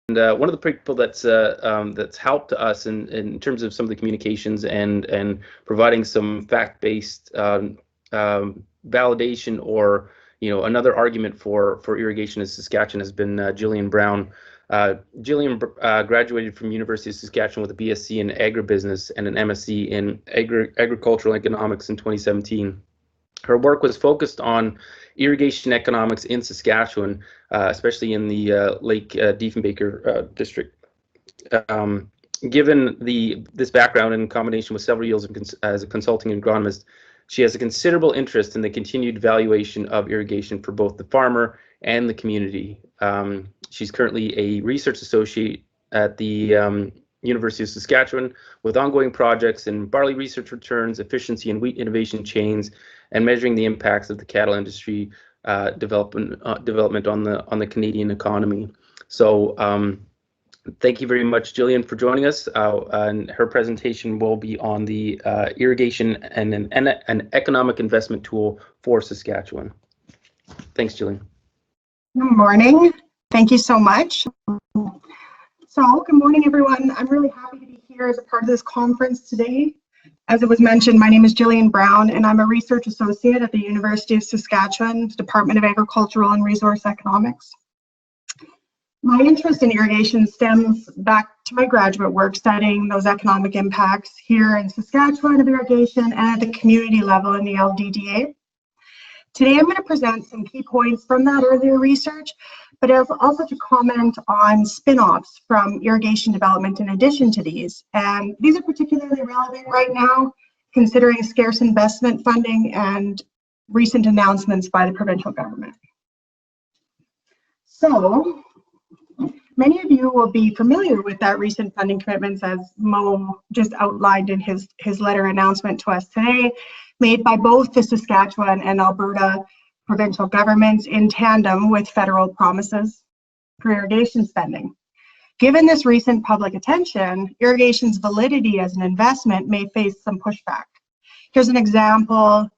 one of the people that's helped us in terms of some of the communications and providing some fact-based validation or another argument for irrigation in Saskatchewan has been Jillian Brown. Jillian graduated from University of Saskatchewan with a BSc in Agribusiness and an MSc in Agricultural Economics in 2017. Her work was focused on irrigation economics in Saskatchewan, especially in the Lake Diefenbaker district. Given this background in combination with several years as a consulting agronomist, she has a considerable interest in the continued valuation of irrigation for both the farmer and the community. She's currently a research associate at the University of Saskatchewan with ongoing projects in barley research returns, efficiency and wheat innovation chains, and measuring the impacts of the cattle industry development on the Canadian economy. So thank you very much, Jillian, for joining us. And her presentation will be on the irrigation and an economic investment tool for Saskatchewan. Thanks, Jillian. Good morning. Thank you so much. So, good morning, everyone. I'm really happy to be here as a part of this conference today. As it was mentioned, my name is Jillian Brown, and I'm a research associate at the University of Saskatchewan, Department of Agricultural and Resource Economics. My interest in irrigation stems back to my graduate work studying those economic impacts here in Saskatchewan of irrigation and at the community level in the LDDA. Today, I'm going to present some key points from that earlier research, but also to comment on spin-offs from irrigation development in addition to these. And these are particularly relevant right now, considering scarce investment funding and recent announcements by the provincial government. So, many of you will be familiar with that recent funding commitments, as Mo just outlined in his letter announcement to us today, made by both the Saskatchewan and Alberta provincial governments in tandem with federal promises for irrigation spending. Given this recent public attention, irrigation's validity as an investment may face some pushback. Here's an example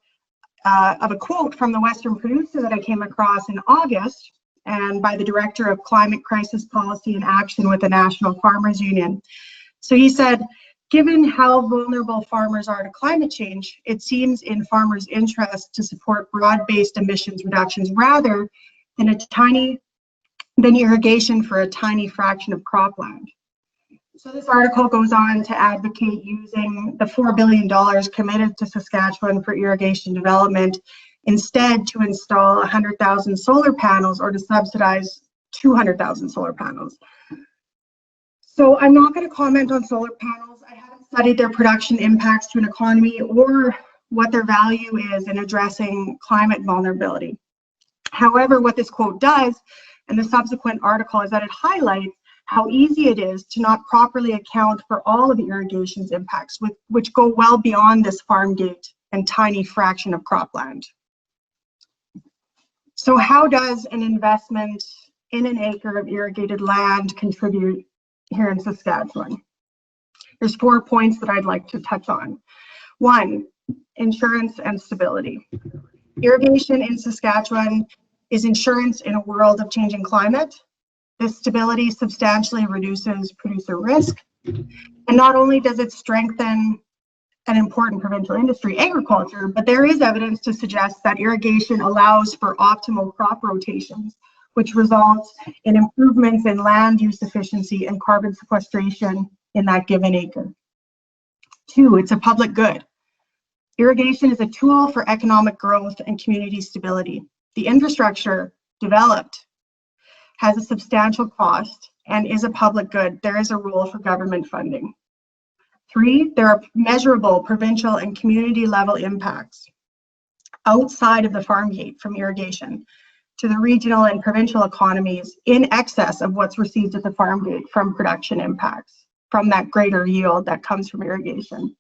of a quote from the Western producer that I came across in August, and by the Director of Climate Crisis Policy and Action with the National Farmers Union. So he said, given how vulnerable farmers are to climate change, it seems in farmers' interest to support broad-based emissions reductions rather than irrigation for a tiny fraction of cropland. So this article goes on to advocate using the $4 billion committed to Saskatchewan for irrigation development instead to install 100,000 solar panels or to subsidize 200,000 solar panels. So I'm not going to comment on solar panels. I haven't studied their production impacts to an economy or what their value is in addressing climate vulnerability. However, what this quote does, and the subsequent article, is that it highlights how easy it is to not properly account for all of the irrigation's impacts, which go well beyond this farm gate and tiny fraction of cropland. So how does an investment in an acre of irrigated land contribute here in Saskatchewan? There's 4 points that I'd like to touch on. 1, insurance and stability. Irrigation in Saskatchewan is insurance in a world of changing climate. This stability substantially reduces producer risk. And not only does it strengthen an important provincial industry, agriculture, but there is evidence to suggest that irrigation allows for optimal crop rotations, which results in improvements in land use efficiency and carbon sequestration in that given acre. 2, it's a public good. Irrigation is a tool for economic growth and community stability. The infrastructure developed has a substantial cost and is a public good. There is a role for government funding. 3, there are measurable provincial and community level impacts outside of the farm gate from irrigation to the regional and provincial economies in excess of what's received at the farm gate from production impacts from that greater yield that comes from irrigation.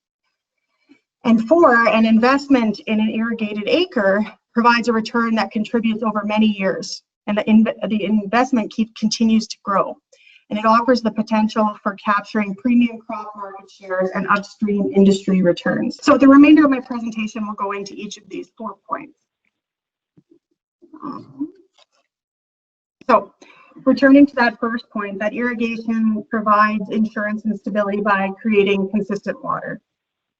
And 4, an investment in an irrigated acre provides a return that contributes over many years, and the investment continues to grow. And it offers the potential for capturing premium crop market shares and upstream industry returns. So the remainder of my presentation will go into each of these 4 points. So returning to that first point, that irrigation provides insurance and stability by creating consistent water.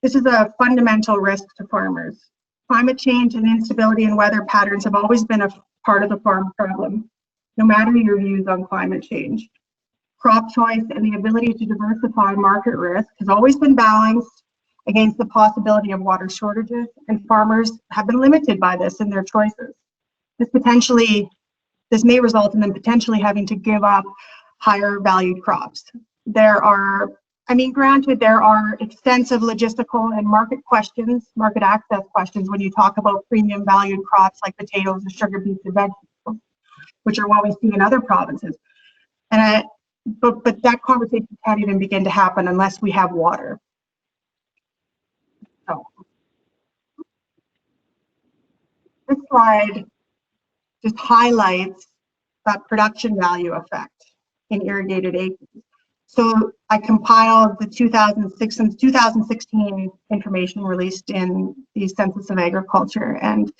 This is a fundamental risk to farmers. Climate change and instability in weather patterns have always been a part of the farm problem, no matter your views on climate change. Crop choice and the ability to diversify market risk has always been balanced against the possibility of water shortages, and farmers have been limited by this in their choices. This may result in them potentially having to give up higher valued crops. Granted, there are extensive logistical and market access questions when you talk about premium valued crops like potatoes and sugar beets and vegetables, which are what we see in other provinces. But that conversation can't even begin to happen unless we have water. So this slide just highlights that production value effect in irrigated acres. So I compiled the 2016 information released in the Census of Agriculture and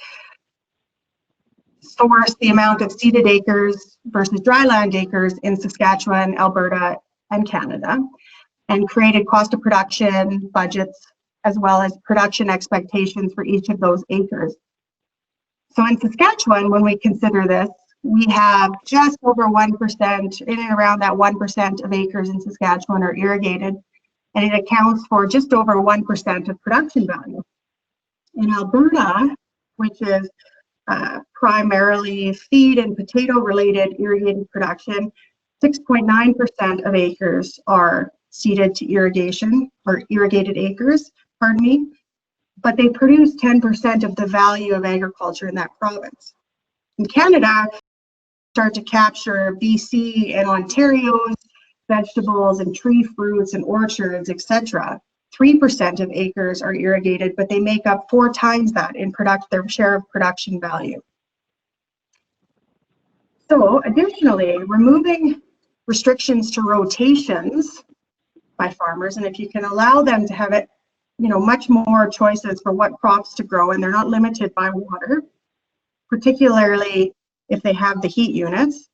sourced the amount of seeded acres versus dryland acres in Saskatchewan, Alberta, and Canada, and created cost of production budgets as well as production expectations for each of those acres. So in Saskatchewan, when we consider this, we have just over 1%, in and around that 1% of acres in Saskatchewan are irrigated, and it accounts for just over 1% of production value. In Alberta, which is primarily feed and potato related irrigated production, 6.9% of acres are seeded to irrigation, or irrigated acres, pardon me, but they produce 10% of the value of agriculture in that province. In Canada, start to capture BC and Ontario's vegetables and tree fruits and orchards, etc. 3% of acres are irrigated, but they make up 4 times that in their share of production value. So additionally, removing restrictions to rotations by farmers, and if you can allow them to have much more choices for what crops to grow, and they're not limited by water, particularly if they have the heat units.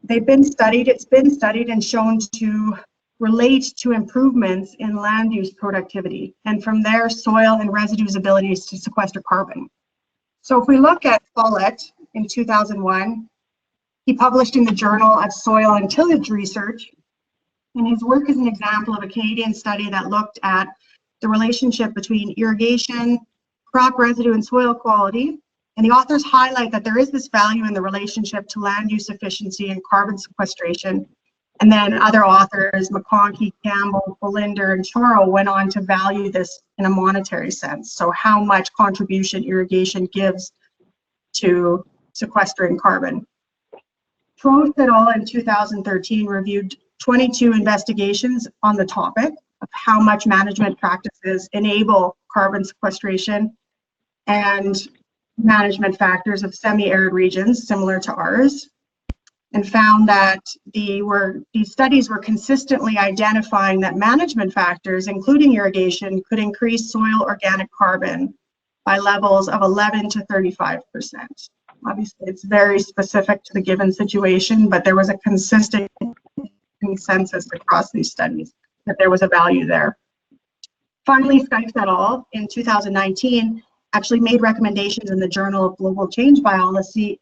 It's been studied and shown to relate to improvements in land use productivity, and from there, soil and residues' abilities to sequester carbon. So if we look at Follett in 2001, he published in the Journal of Soil and Tillage Research, and his work is an example of a Canadian study that looked at the relationship between irrigation, crop residue, and soil quality. And the authors highlight that there is this value in the relationship to land use efficiency and carbon sequestration. And then other authors, McConkie, Campbell, Bolinder, and Choro, went on to value this in a monetary sense. So how much contribution irrigation gives to sequestering carbon. Trost et al. In 2013 reviewed 22 investigations on the topic of how much management practices enable carbon sequestration and management factors of semi-arid regions similar to ours, and found that these studies were consistently identifying that management factors, including irrigation, could increase soil organic carbon by levels of 11 to 35%. Obviously, it's very specific to the given situation, but there was a consistent consensus across these studies that there was a value there. Finally, Skykes et al. In 2019 actually made recommendations in the Journal of Global Change Biology,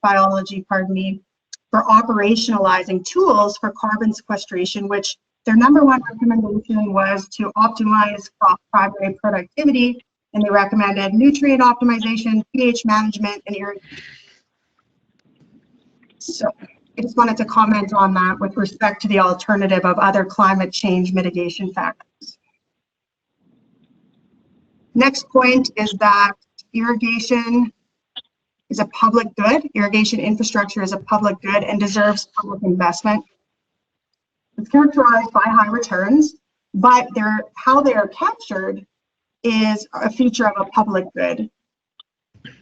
for operationalizing tools for carbon sequestration, which their #1 recommendation was to optimize crop primary productivity, and they recommended nutrient optimization, pH management, and irrigation. So I just wanted to comment on that with respect to the alternative of other climate change mitigation factors. Next point is that irrigation is a public good. Irrigation infrastructure is a public good and deserves public investment. It's characterized by high returns, but how they are captured is a feature of a public good,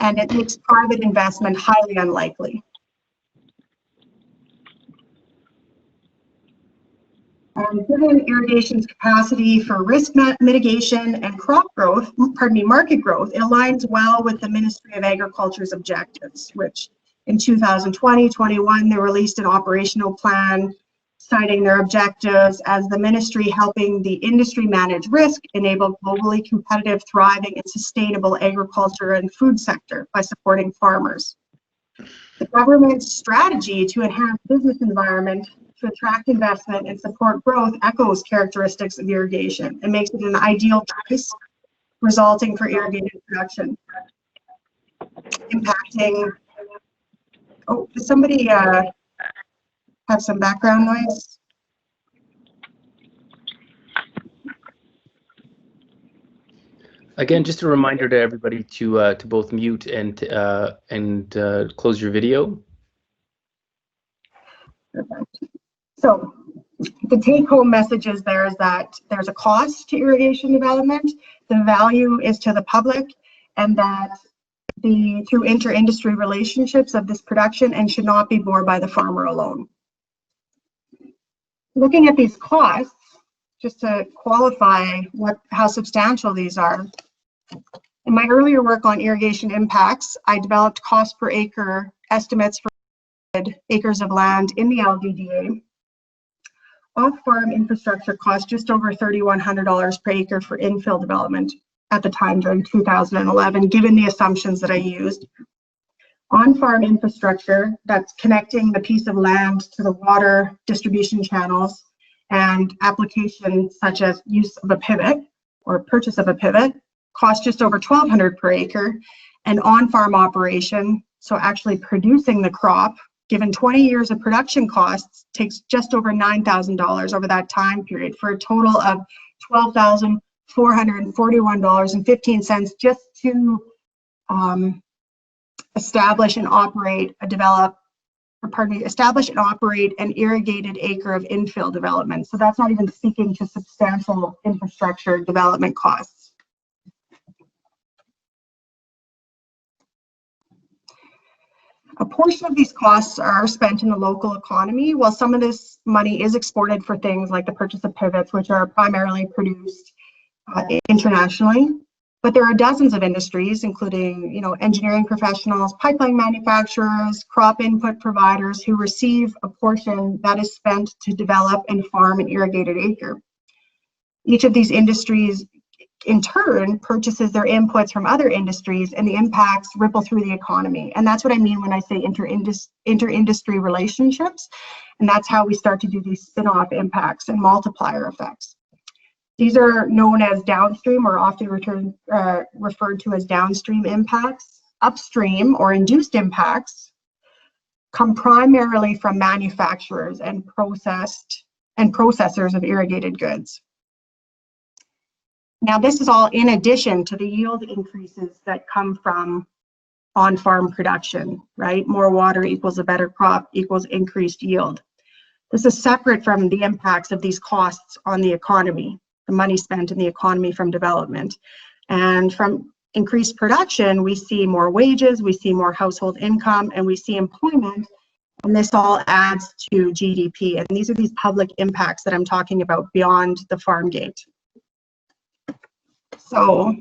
and it makes private investment highly unlikely. Given irrigation's capacity for risk mitigation and market growth, it aligns well with the Ministry of Agriculture's objectives, which In 2020-21, they released an operational plan citing their objectives as the ministry helping the industry manage risk, enable globally competitive, thriving, and sustainable agriculture and food sector by supporting farmers. The government's strategy to enhance business environment to attract investment and support growth echoes characteristics of irrigation and makes it an ideal choice, resulting for irrigated production. Impacting, oh, does somebody have some background noise? Again, just a reminder to everybody to both mute and close your video. Perfect. So the take-home message is there's a cost to irrigation development. The value is to the public, and that through inter-industry relationships of this production and should not be borne by the farmer alone. Looking at these costs, just to qualify how substantial these are. In my earlier work on irrigation impacts, I developed cost per acre estimates for acres of land in the LDDA. Off-farm infrastructure cost just over $3,100 per acre for infill development at the time during 2011, given the assumptions that I used. On-farm infrastructure, that's connecting the piece of land to the water distribution channels and applications such as use of a pivot or purchase of a pivot, cost just over $1,200 per acre. And on-farm operation, so actually producing the crop, given 20 years of production costs, takes just over $9,000 over that time period for a total of $12,441.15 just to establish and operate an irrigated acre of infill development. So that's not even speaking to substantial infrastructure development costs. A portion of these costs are spent in the local economy, while some of this money is exported for things like the purchase of pivots, which are primarily produced internationally. But there are dozens of industries, including, engineering professionals, pipeline manufacturers, crop input providers, who receive a portion that is spent to develop and farm an irrigated acre. Each of these industries, in turn, purchases their inputs from other industries, and the impacts ripple through the economy. And that's what I mean when I say inter-industry relationships. And that's how we start to do these spin-off impacts and multiplier effects. These are known as downstream, or often referred to as downstream impacts. Upstream, or induced impacts, come primarily from manufacturers and processors of irrigated goods. Now, this is all in addition to the yield increases that come from on-farm production, right? More water equals a better crop equals increased yield. This is separate from the impacts of these costs on the economy, the money spent in the economy from development. And from increased production, we see more wages, we see more household income, and we see employment. And this all adds to GDP. And these are these public impacts that I'm talking about beyond the farm gate. So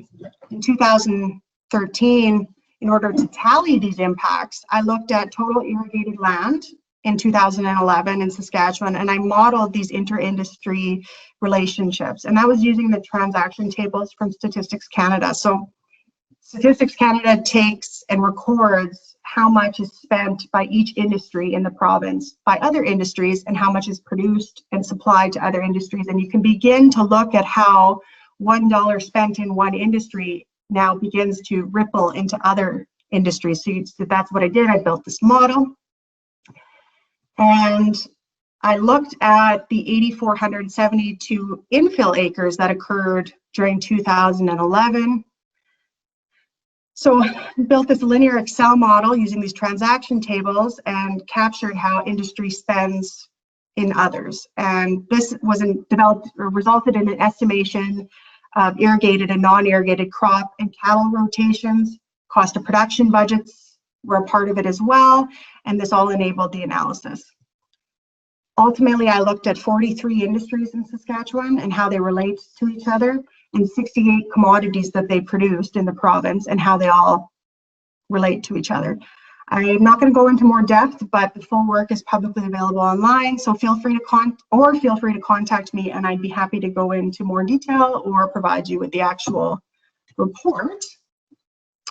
in 2013, in order to tally these impacts, I looked at total irrigated land in 2011 in Saskatchewan, and I modeled these inter-industry relationships. And I was using the transaction tables from Statistics Canada. So Statistics Canada takes and records how much is spent by each industry in the province by other industries, and how much is produced and supplied to other industries. And you can begin to look at how $1 spent in one industry now begins to ripple into other industries. So that's what I did. I built this model. And I looked at the 8,472 infill acres that occurred during 2011. So I built this linear Excel model using these transaction tables and captured how industry spends in others. And this was resulted in an estimation of irrigated and non-irrigated crop and cattle rotations. Cost of production budgets were a part of it as well, and this all enabled the analysis. Ultimately, I looked at 43 industries in Saskatchewan and how they relate to each other, and 68 commodities that they produced in the province and how they all relate to each other. I'm not going to go into more depth, but the full work is publicly available online, so feel free to contact me, and I'd be happy to go into more detail or provide you with the actual report.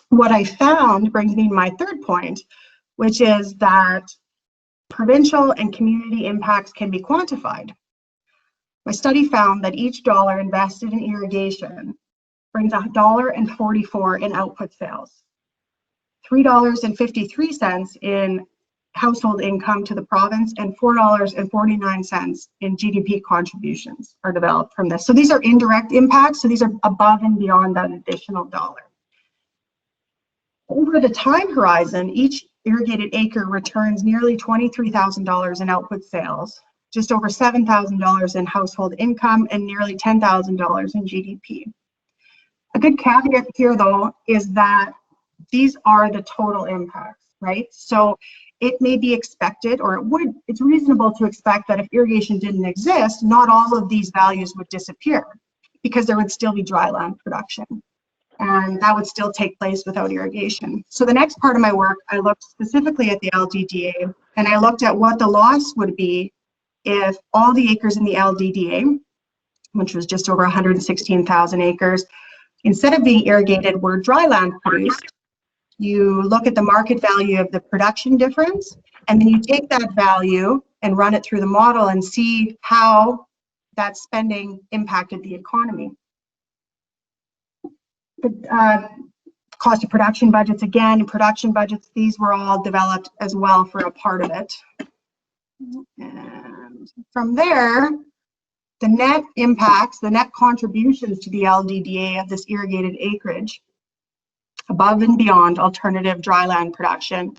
What I found brings me to my third point, which is that provincial and community impacts can be quantified. My study found that each dollar invested in irrigation brings $1.44 in output sales, $3.53 in household income to the province, and $4.49 in GDP contributions are developed from this. So these are indirect impacts, so these are above and beyond that additional dollar. Over the time horizon, each irrigated acre returns nearly $23,000 in output sales, just over $7,000 in household income, and nearly $10,000 in GDP. A good caveat here, though, is that these are the total impacts, right? So it may be expected, or it's reasonable to expect that if irrigation didn't exist, not all of these values would disappear, because there would still be dry land production, and that would still take place without irrigation. So the next part of my work, I looked specifically at the LDDA, and I looked at what the loss would be if all the acres in the LDDA, which was just over 116,000 acres, instead of being irrigated, were dry land produced. You look at the market value of the production difference, and then you take that value and run it through the model and see how that spending impacted the economy. The cost of production budgets, again, production budgets, these were all developed as well for a part of it. And from there, the net impacts, the net contributions to the LDDA of this irrigated acreage, above and beyond alternative dryland production,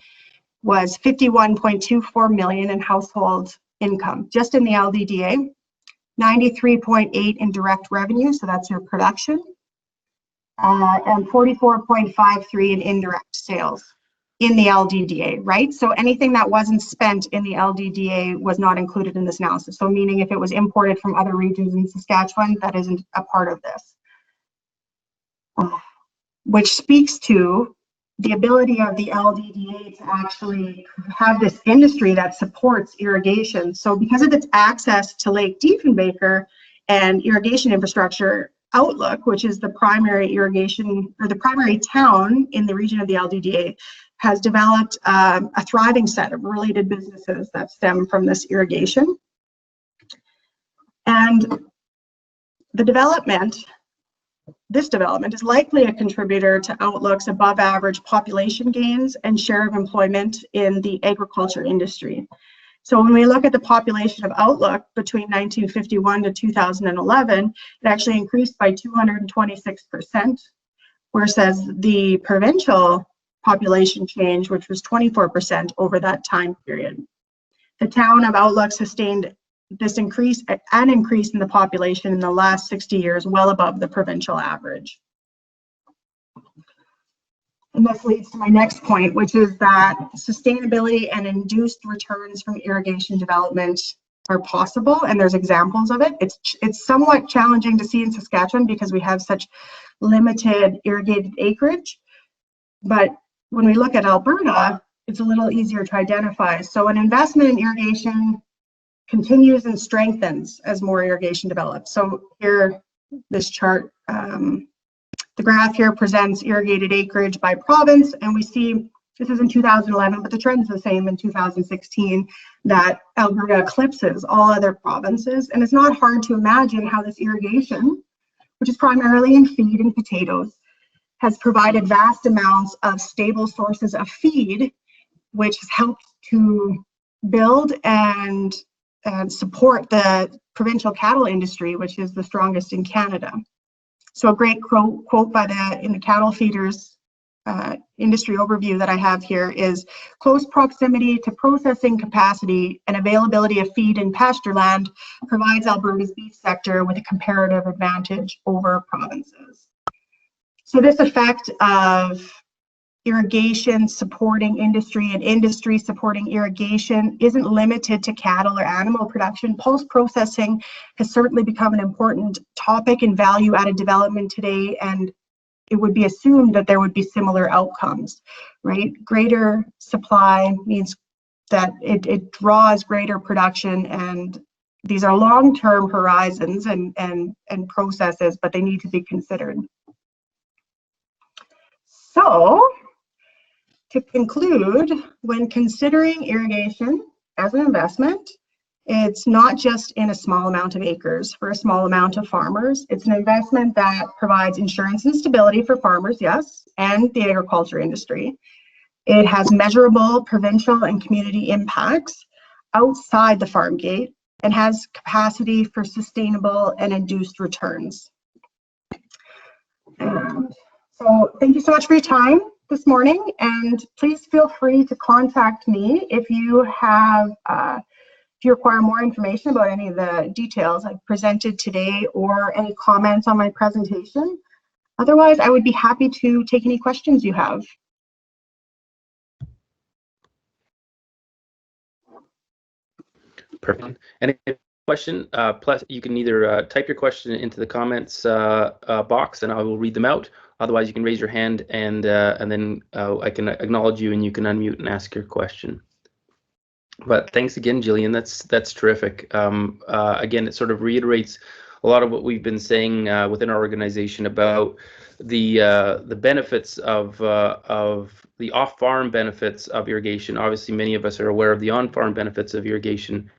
was $51.24 million in household income, just in the LDDA, 93.8 in direct revenue, so that's your production, and 44.53 in indirect sales in the LDDA, right? So anything that wasn't spent in the LDDA was not included in this analysis. So meaning if it was imported from other regions in Saskatchewan, that isn't a part of this. Which speaks to the ability of the LDDA to actually have this industry that supports irrigation. So because of its access to Lake Diefenbaker and irrigation infrastructure, Outlook, which is the primary irrigation, or the primary town in the region of the LDDA, has developed a thriving set of related businesses that stem from this irrigation. And this development is likely a contributor to Outlook's above average population gains and share of employment in the agriculture industry. So when we look at the population of Outlook between 1951 to 2011, it actually increased by 226%, whereas the provincial population change, which was 24% over that time period. The town of Outlook sustained this increase, an increase in the population in the last 60 years, well above the provincial average. And this leads to my next point, which is that sustainability and induced returns from irrigation development are possible, and there's examples of it. It's somewhat challenging to see in Saskatchewan because we have such limited irrigated acreage, but when we look at Alberta, it's a little easier to identify. So an investment in irrigation continues and strengthens as more irrigation develops. So here, this chart, the graph here presents irrigated acreage by province, and we see, this is in 2011, but the trend's the same in 2016, that Alberta eclipses all other provinces. And it's not hard to imagine how this irrigation, which is primarily in feed and potatoes, has provided vast amounts of stable sources of feed, which has helped to build and support the provincial cattle industry, which is the strongest in Canada. So a great quote by in the cattle feeders industry overview that I have here is, close proximity to processing capacity and availability of feed and pasture land provides Alberta's beef sector with a comparative advantage over provinces. So this effect of irrigation supporting industry and industry supporting irrigation isn't limited to cattle or animal production. Post-processing has certainly become an important topic in value-added development today, and it would be assumed that there would be similar outcomes, right? Greater supply means that it draws greater production, and these are long-term horizons and processes, but they need to be considered. So, to conclude, when considering irrigation as an investment, it's not just in a small amount of acres for a small amount of farmers. It's an investment that provides insurance and stability for farmers, yes, and the agriculture industry. It has measurable provincial and community impacts outside the farm gate and has capacity for sustainable and induced returns. And so thank you so much for your time this morning, and please feel free to contact me if you have if you require more information about any of the details I've presented today or any comments on my presentation. Otherwise, I would be happy to take any questions you have. Perfect. Any question? Plus, you can either type your question into the comments box, and I will read them out. Otherwise, you can raise your hand, and then I can acknowledge you, and you can unmute and ask your question. But thanks again, Jillian. That's terrific. Again, it sort of reiterates a lot of what we've been saying within our organization about the benefits of the off-farm benefits of irrigation. Obviously, many of us are aware of the on-farm benefits of irrigation.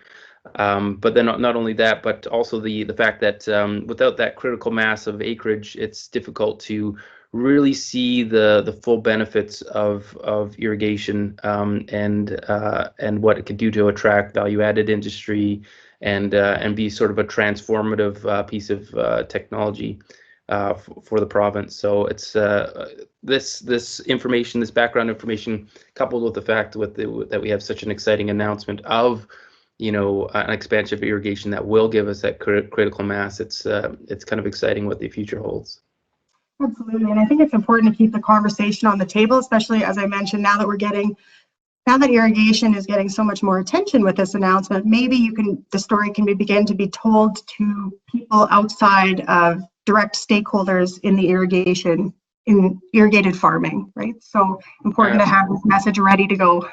But then not only that, but also the fact that without that critical mass of acreage, it's difficult to really see the full benefits of irrigation and what it could do to attract value-added industry and be sort of a transformative piece of technology for the province. So it's this information, this background information, coupled with the fact that we have such an exciting announcement of an expansion of irrigation that will give us that critical mass. It's kind of exciting what the future holds. Absolutely, and I think it's important to keep the conversation on the table, especially as I mentioned, now that irrigation is getting so much more attention with this announcement. Maybe the story can begin to be told to people outside of direct stakeholders in irrigated farming, right? So important to have this message ready to go.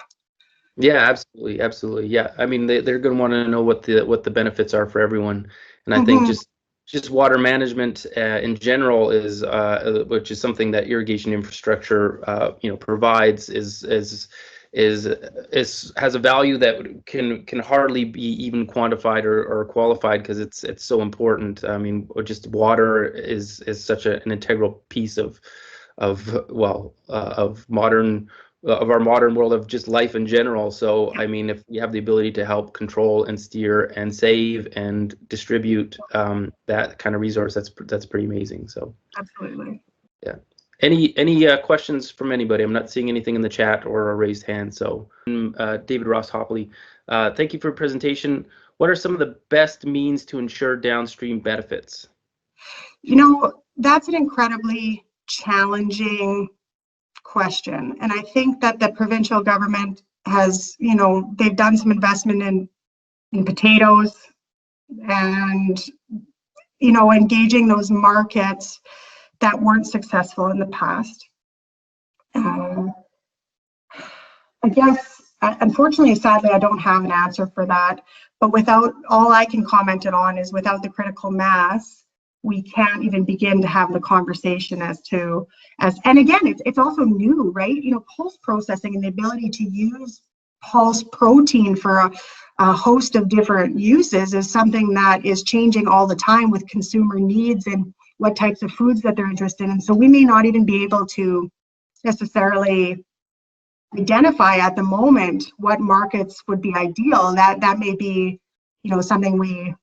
Yeah, absolutely. Yeah, I mean they're going to want to know what the benefits are for everyone, and I think just water management in general is which is something that irrigation infrastructure provides has a value that can hardly be even quantified or qualified, because it's so important. I mean, just water is such an integral piece of our modern world, of just life in general. So I mean, if you have the ability to help control and steer and save and distribute that kind of resource, that's pretty amazing. So absolutely. Yeah. Any questions from anybody? I'm not seeing anything in the chat or a raised hand. So David Ross Hopley, thank you for your presentation. What are some of the best means to ensure downstream benefits? That's an incredibly challenging question, and I think that the provincial government has, they've done some investment in potatoes and engaging those markets that weren't successful in the past. I guess, unfortunately, sadly, I don't have an answer for that, but all I can comment it on is without the critical mass, we can't even begin to have the conversation and again, it's also new, right? Pulse processing and the ability to use pulse protein for a host of different uses is something that is changing all the time with consumer needs and what types of foods that they're interested in. So we may not even be able to necessarily identify at the moment what markets would be ideal. That may be, something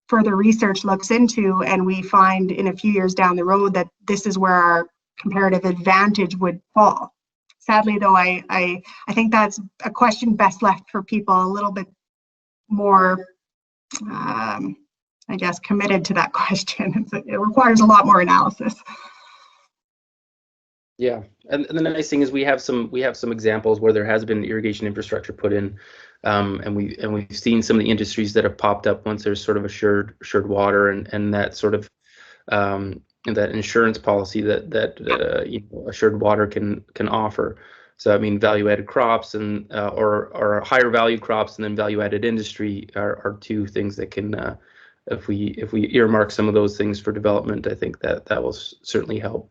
further research looks into, and we find in a few years down the road that this is where our comparative advantage would fall. Sadly, though, I think that's a question best left for people a little bit more, I guess, committed to that question. It requires a lot more analysis. Yeah, and the nice thing is we have some examples where there has been irrigation infrastructure put in, and we've seen some of the industries that have popped up once there's sort of assured water and that sort of that insurance policy that Assured Water can offer. So I mean, value-added crops and or higher value crops, and then value-added industry are two things that can, if we earmark some of those things for development, I think that will certainly help.